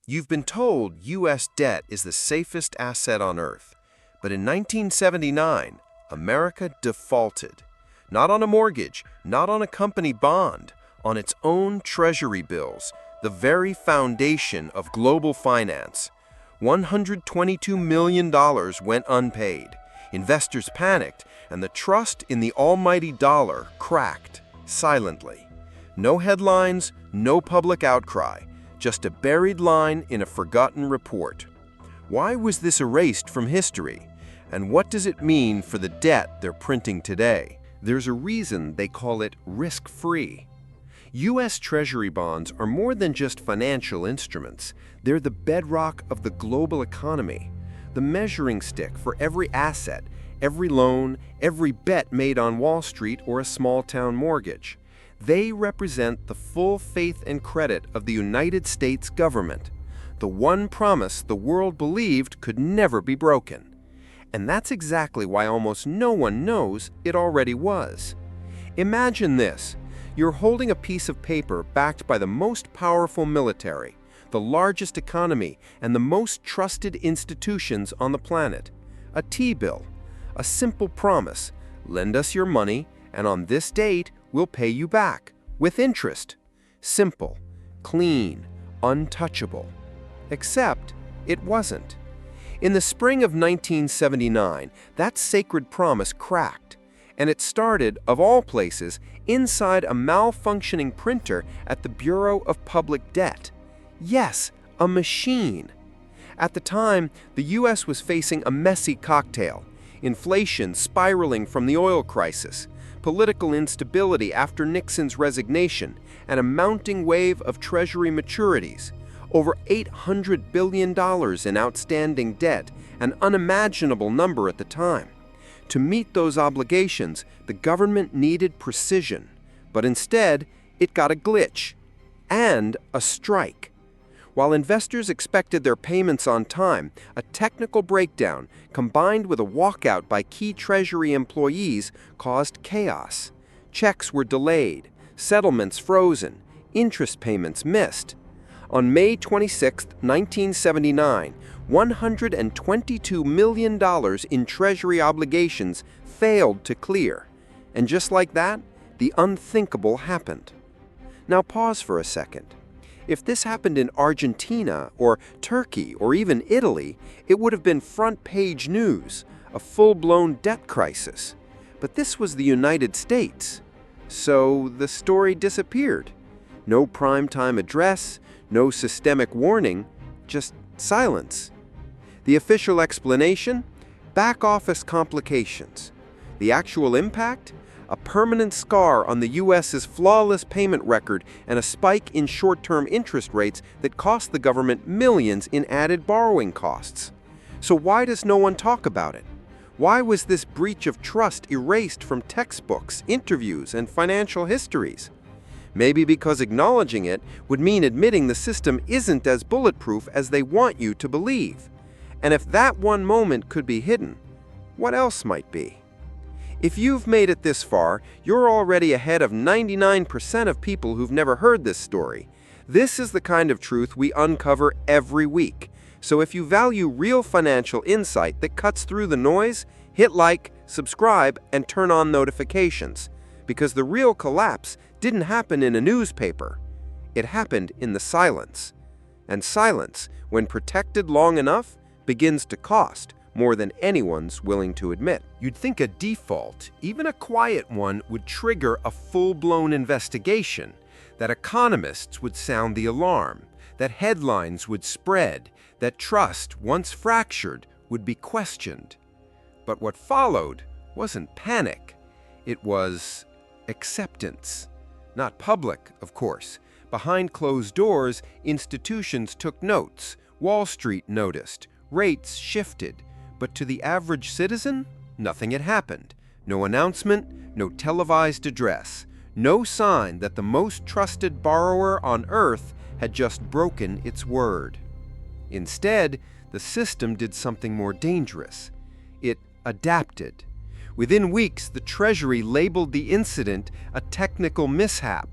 You've been told U.S. debt is the safest asset on earth. But in 1979, America defaulted. Not on a mortgage, not on a company bond, on its own Treasury bills, the very foundation of global finance. $122 million went unpaid. Investors panicked, and the trust in the almighty dollar cracked silently. No headlines, no public outcry, just a buried line in a forgotten report. Why was this erased from history? And what does it mean for the debt they're printing today? There's a reason they call it risk-free. U.S. Treasury bonds are more than just financial instruments. They're the bedrock of the global economy, the measuring stick for every asset, every loan, every bet made on Wall Street or a small-town mortgage. They represent the full faith and credit of the United States government, the one promise the world believed could never be broken. And that's exactly why almost no one knows it already was. Imagine this. You're holding a piece of paper backed by the most powerful military, the largest economy, and the most trusted institutions on the planet. A T-bill, a simple promise: lend us your money, and on this date, we'll pay you back, with interest. Simple, clean, untouchable. Except it wasn't. In the spring of 1979, that sacred promise cracked, and it started, of all places, inside a malfunctioning printer at the Bureau of Public Debt. Yes, a machine. At the time, the U.S. was facing a messy cocktail: inflation spiraling from the oil crisis, political instability after Nixon's resignation, and a mounting wave of Treasury maturities. Over $800 billion in outstanding debt, an unimaginable number at the time. To meet those obligations, the government needed precision, but instead, it got a glitch and a strike. While investors expected their payments on time, a technical breakdown combined with a walkout by key Treasury employees caused chaos. Checks were delayed, settlements frozen, interest payments missed. On May 26, 1979, $122 million in Treasury obligations failed to clear. And just like that, the unthinkable happened. Now pause for a second. If this happened in Argentina or Turkey or even Italy, it would have been front-page news, a full-blown debt crisis. But this was the United States. So the story disappeared. No primetime address, no systemic warning, just silence. The official explanation? Back-office complications. The actual impact? A permanent scar on the U.S.'s flawless payment record and a spike in short-term interest rates that cost the government millions in added borrowing costs. So why does no one talk about it? Why was this breach of trust erased from textbooks, interviews, and financial histories? Maybe because acknowledging it would mean admitting the system isn't as bulletproof as they want you to believe. And if that one moment could be hidden, what else might be? If you've made it this far, you're already ahead of 99% of people who've never heard this story. This is the kind of truth we uncover every week. So if you value real financial insight that cuts through the noise, hit like, subscribe, and turn on notifications. Because the real collapse didn't happen in a newspaper. It happened in the silence. And silence, when protected long enough, begins to cost more than anyone's willing to admit. You'd think a default, even a quiet one, would trigger a full-blown investigation, that economists would sound the alarm, that headlines would spread, that trust, once fractured, would be questioned. But what followed wasn't panic. It was acceptance. Not public, of course. Behind closed doors, institutions took notes. Wall Street noticed. Rates shifted. But to the average citizen, nothing had happened. No announcement, no televised address. No sign that the most trusted borrower on earth had just broken its word. Instead, the system did something more dangerous. It adapted. Within weeks, the Treasury labeled the incident a technical mishap,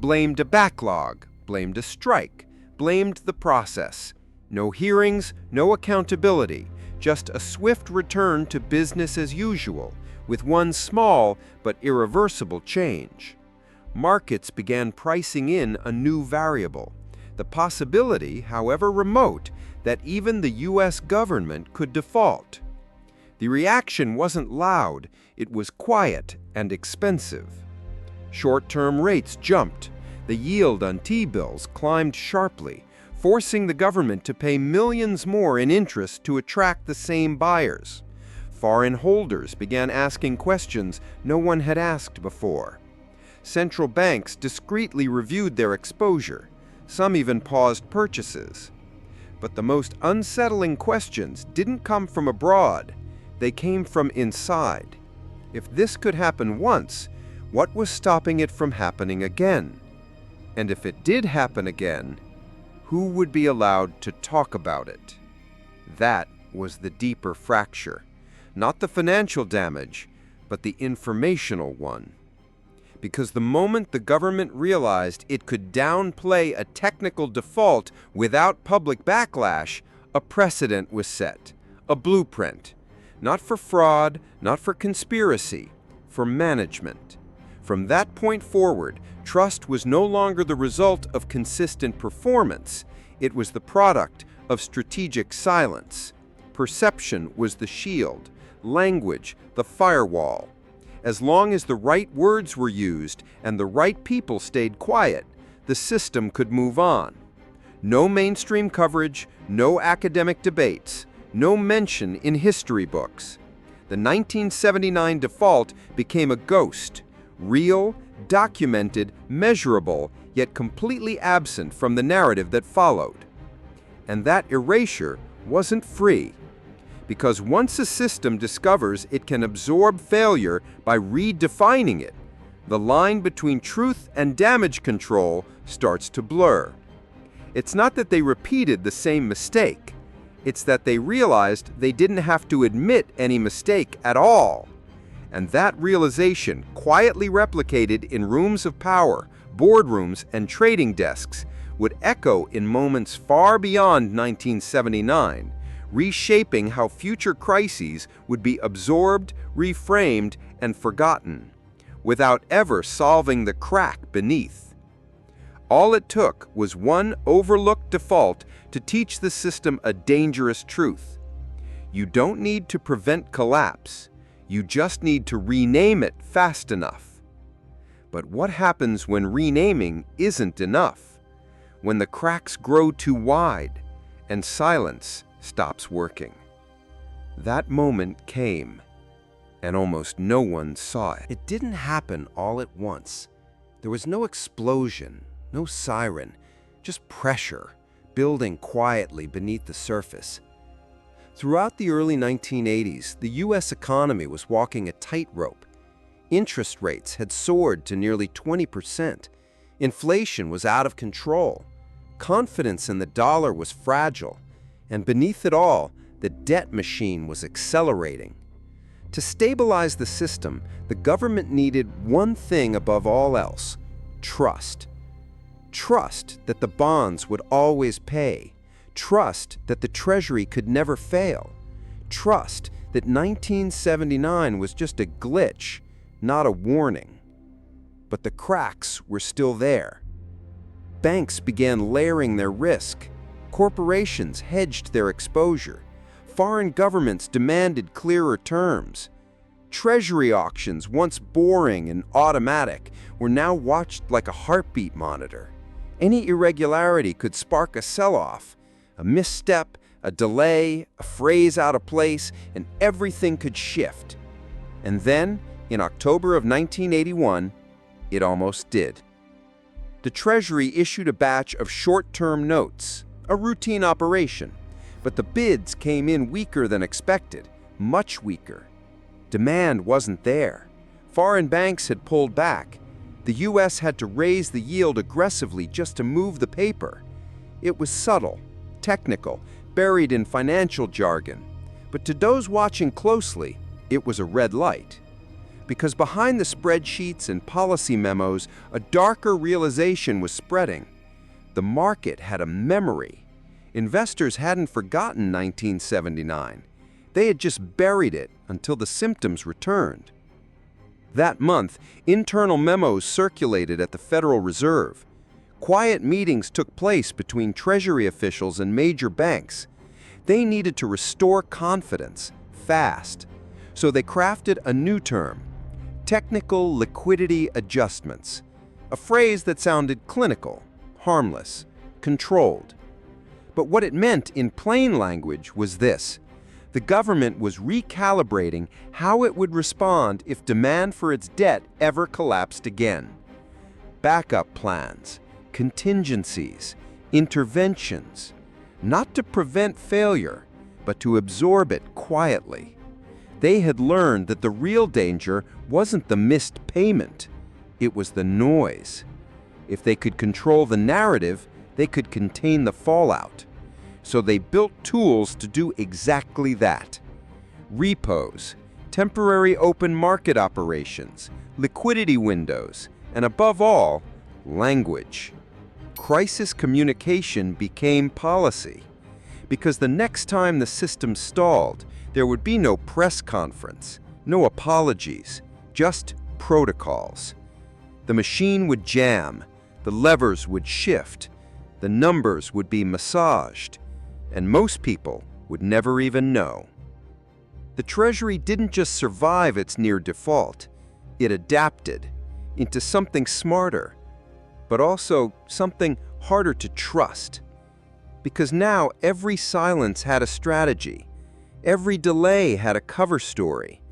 blamed a backlog, blamed a strike, blamed the process. No hearings, no accountability, just a swift return to business as usual, with one small but irreversible change. Markets began pricing in a new variable, the possibility, however remote, that even the U.S. government could default. The reaction wasn't loud, it was quiet and expensive. Short-term rates jumped. The yield on T-bills climbed sharply, forcing the government to pay millions more in interest to attract the same buyers. Foreign holders began asking questions no one had asked before. Central banks discreetly reviewed their exposure. Some even paused purchases. But the most unsettling questions didn't come from abroad. They came from inside. If this could happen once, what was stopping it from happening again? And if it did happen again, who would be allowed to talk about it? That was the deeper fracture. Not the financial damage, but the informational one. Because the moment the government realized it could downplay a technical default without public backlash, a precedent was set, a blueprint. Not for fraud, not for conspiracy, for management. From that point forward, trust was no longer the result of consistent performance. It was the product of strategic silence. Perception was the shield, language the firewall. As long as the right words were used and the right people stayed quiet, the system could move on. No mainstream coverage, no academic debates, no mention in history books. The 1979 default became a ghost, real, documented, measurable, yet completely absent from the narrative that followed. And that erasure wasn't free. Because once a system discovers it can absorb failure by redefining it, the line between truth and damage control starts to blur. It's not that they repeated the same mistake. It's that they realized they didn't have to admit any mistake at all. And that realization, quietly replicated in rooms of power, boardrooms, and trading desks, would echo in moments far beyond 1979, reshaping how future crises would be absorbed, reframed, and forgotten, without ever solving the crack beneath. All it took was one overlooked default to teach the system a dangerous truth. You don't need to prevent collapse. You just need to rename it fast enough. But what happens when renaming isn't enough? When the cracks grow too wide and silence stops working? That moment came, and almost no one saw it. It didn't happen all at once. There was no explosion, no siren, just pressure building quietly beneath the surface. Throughout the early 1980s, the U.S. economy was walking a tightrope. Interest rates had soared to nearly 20%. Inflation was out of control. Confidence in the dollar was fragile. And beneath it all, the debt machine was accelerating. To stabilize the system, the government needed one thing above all else: trust. Trust that the bonds would always pay. Trust that the Treasury could never fail. Trust that 1979 was just a glitch, not a warning. But the cracks were still there. Banks began layering their risk. Corporations hedged their exposure. Foreign governments demanded clearer terms. Treasury auctions, once boring and automatic, were now watched like a heartbeat monitor. Any irregularity could spark a sell-off. A misstep, a delay, a phrase out of place, and everything could shift. And then, in October of 1981, it almost did. The Treasury issued a batch of short-term notes, a routine operation, but the bids came in weaker than expected, much weaker. Demand wasn't there. Foreign banks had pulled back. The U.S. had to raise the yield aggressively just to move the paper. It was subtle, technical, buried in financial jargon. But to those watching closely, it was a red light. Because behind the spreadsheets and policy memos, a darker realization was spreading. The market had a memory. Investors hadn't forgotten 1979. They had just buried it until the symptoms returned. That month, internal memos circulated at the Federal Reserve. Quiet meetings took place between Treasury officials and major banks. They needed to restore confidence fast, so they crafted a new term: technical liquidity adjustments, a phrase that sounded clinical, harmless, controlled. But what it meant in plain language was this: the government was recalibrating how it would respond if demand for its debt ever collapsed again. Backup plans, contingencies, interventions, not to prevent failure, but to absorb it quietly. They had learned that the real danger wasn't the missed payment, it was the noise. If they could control the narrative, they could contain the fallout. So they built tools to do exactly that. Repos, temporary open market operations, liquidity windows, and above all, language. Crisis communication became policy, because the next time the system stalled, there would be no press conference, no apologies, just protocols. The machine would jam, the levers would shift, the numbers would be massaged, and most people would never even know. The Treasury didn't just survive its near default, it adapted into something smarter, but also something harder to trust. Because now every silence had a strategy, every delay had a cover story,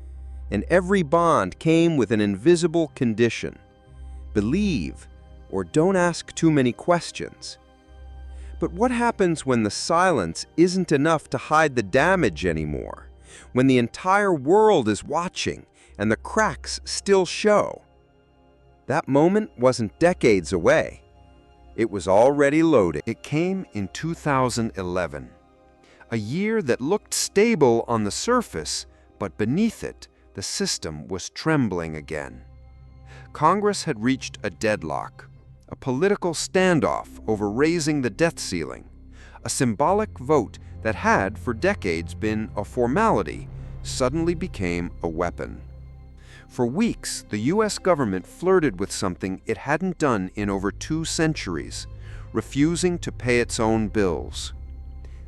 and every bond came with an invisible condition: believe or don't ask too many questions. But what happens when the silence isn't enough to hide the damage anymore? When the entire world is watching and the cracks still show? That moment wasn't decades away. It was already loading. It came in 2011, a year that looked stable on the surface, but beneath it, the system was trembling again. Congress had reached a deadlock, a political standoff over raising the debt ceiling. A symbolic vote that had for decades been a formality suddenly became a weapon. For weeks, the U.S. government flirted with something it hadn't done in over 2 centuries, refusing to pay its own bills.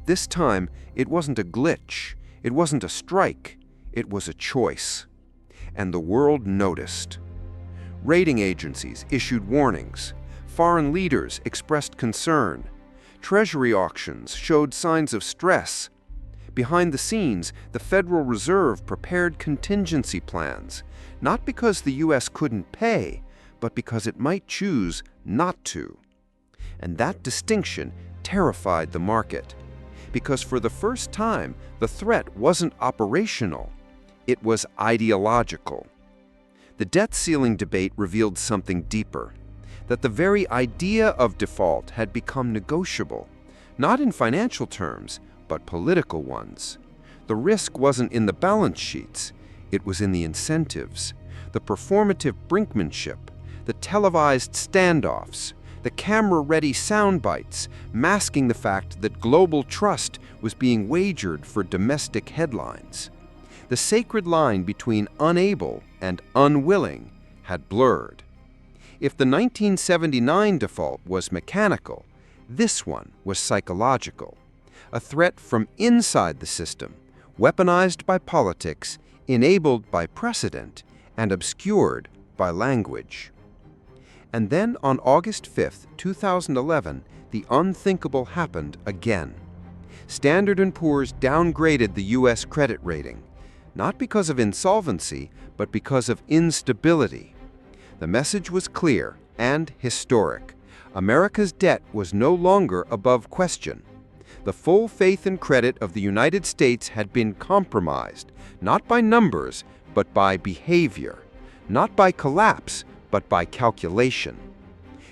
This time, it wasn't a glitch, it wasn't a strike, it was a choice. And the world noticed. Rating agencies issued warnings. Foreign leaders expressed concern. Treasury auctions showed signs of stress. Behind the scenes, the Federal Reserve prepared contingency plans, not because the U.S. couldn't pay, but because it might choose not to. And that distinction terrified the market, because for the first time, the threat wasn't operational, it was ideological. The debt ceiling debate revealed something deeper: that the very idea of default had become negotiable, not in financial terms, but political ones. The risk wasn't in the balance sheets, it was in the incentives, the performative brinkmanship, the televised standoffs, the camera-ready sound bites, masking the fact that global trust was being wagered for domestic headlines. The sacred line between unable and unwilling had blurred. If the 1979 default was mechanical, this one was psychological. A threat from inside the system, weaponized by politics, enabled by precedent, and obscured by language. And then on August 5, 2011, the unthinkable happened again. Standard & Poor's downgraded the U.S. credit rating, not because of insolvency, but because of instability. The message was clear and historic. America's debt was no longer above question. The full faith and credit of the United States had been compromised, not by numbers, but by behavior, not by collapse, but by calculation.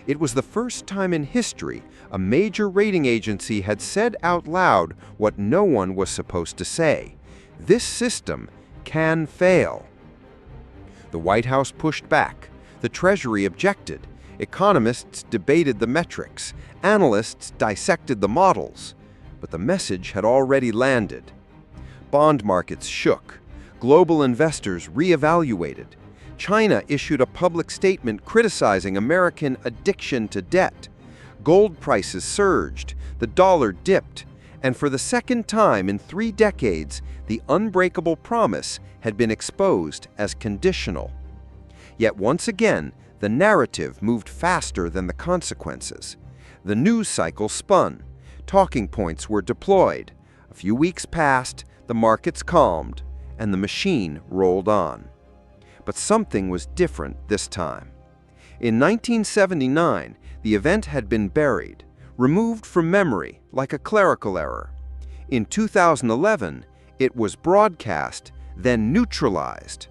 It was the first time in history a major rating agency had said out loud what no one was supposed to say: this system can fail. The White House pushed back. The Treasury objected. Economists debated the metrics, analysts dissected the models, but the message had already landed. Bond markets shook, global investors reevaluated. China issued a public statement criticizing American addiction to debt. Gold prices surged, the dollar dipped, and for the second time in 3 decades, the unbreakable promise had been exposed as conditional. Yet once again, the narrative moved faster than the consequences. The news cycle spun. Talking points were deployed. A few weeks passed, the markets calmed, and the machine rolled on. But something was different this time. In 1979, the event had been buried, removed from memory like a clerical error. In 2011, it was broadcast, then neutralized.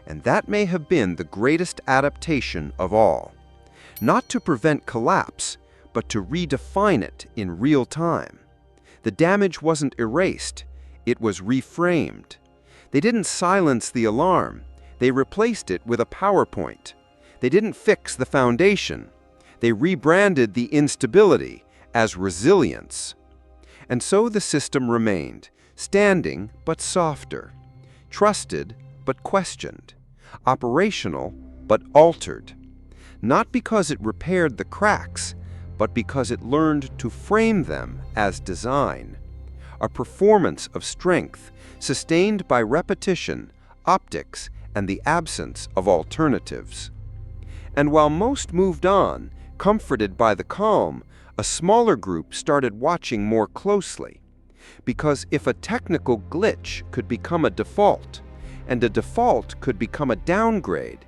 And that may have been the greatest adaptation of all. Not to prevent collapse, but to redefine it in real time. The damage wasn't erased, it was reframed. They didn't silence the alarm, they replaced it with a PowerPoint. They didn't fix the foundation, they rebranded the instability as resilience. And so the system remained, standing but softer, trusted but questioned, operational but altered. Not because it repaired the cracks, but because it learned to frame them as design. A performance of strength, sustained by repetition, optics, and the absence of alternatives. And while most moved on, comforted by the calm, a smaller group started watching more closely. Because if a technical glitch could become a default, and a default could become a downgrade,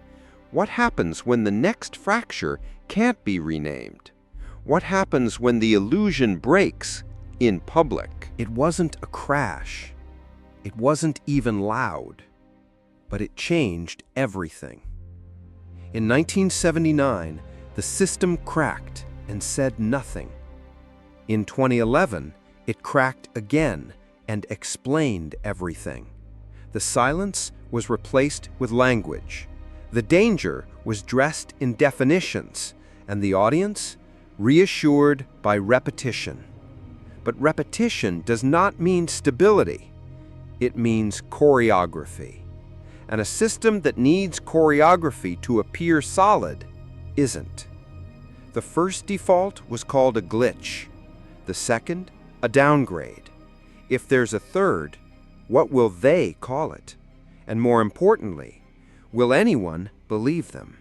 what happens when the next fracture can't be renamed? What happens when the illusion breaks in public? It wasn't a crash. It wasn't even loud. But it changed everything. In 1979, the system cracked and said nothing. In 2011, it cracked again and explained everything. The silence was replaced with language. The danger was dressed in definitions, and the audience reassured by repetition. But repetition does not mean stability. It means choreography. And a system that needs choreography to appear solid isn't. The first default was called a glitch. The second, a downgrade. If there's a third, what will they call it? And more importantly, will anyone believe them?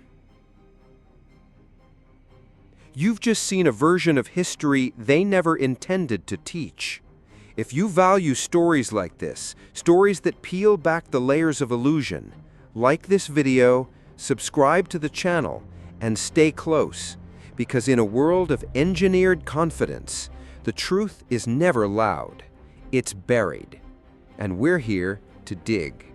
You've just seen a version of history they never intended to teach. If you value stories like this, stories that peel back the layers of illusion, like this video, subscribe to the channel, and stay close, because in a world of engineered confidence, the truth is never loud. It's buried, and we're here to dig.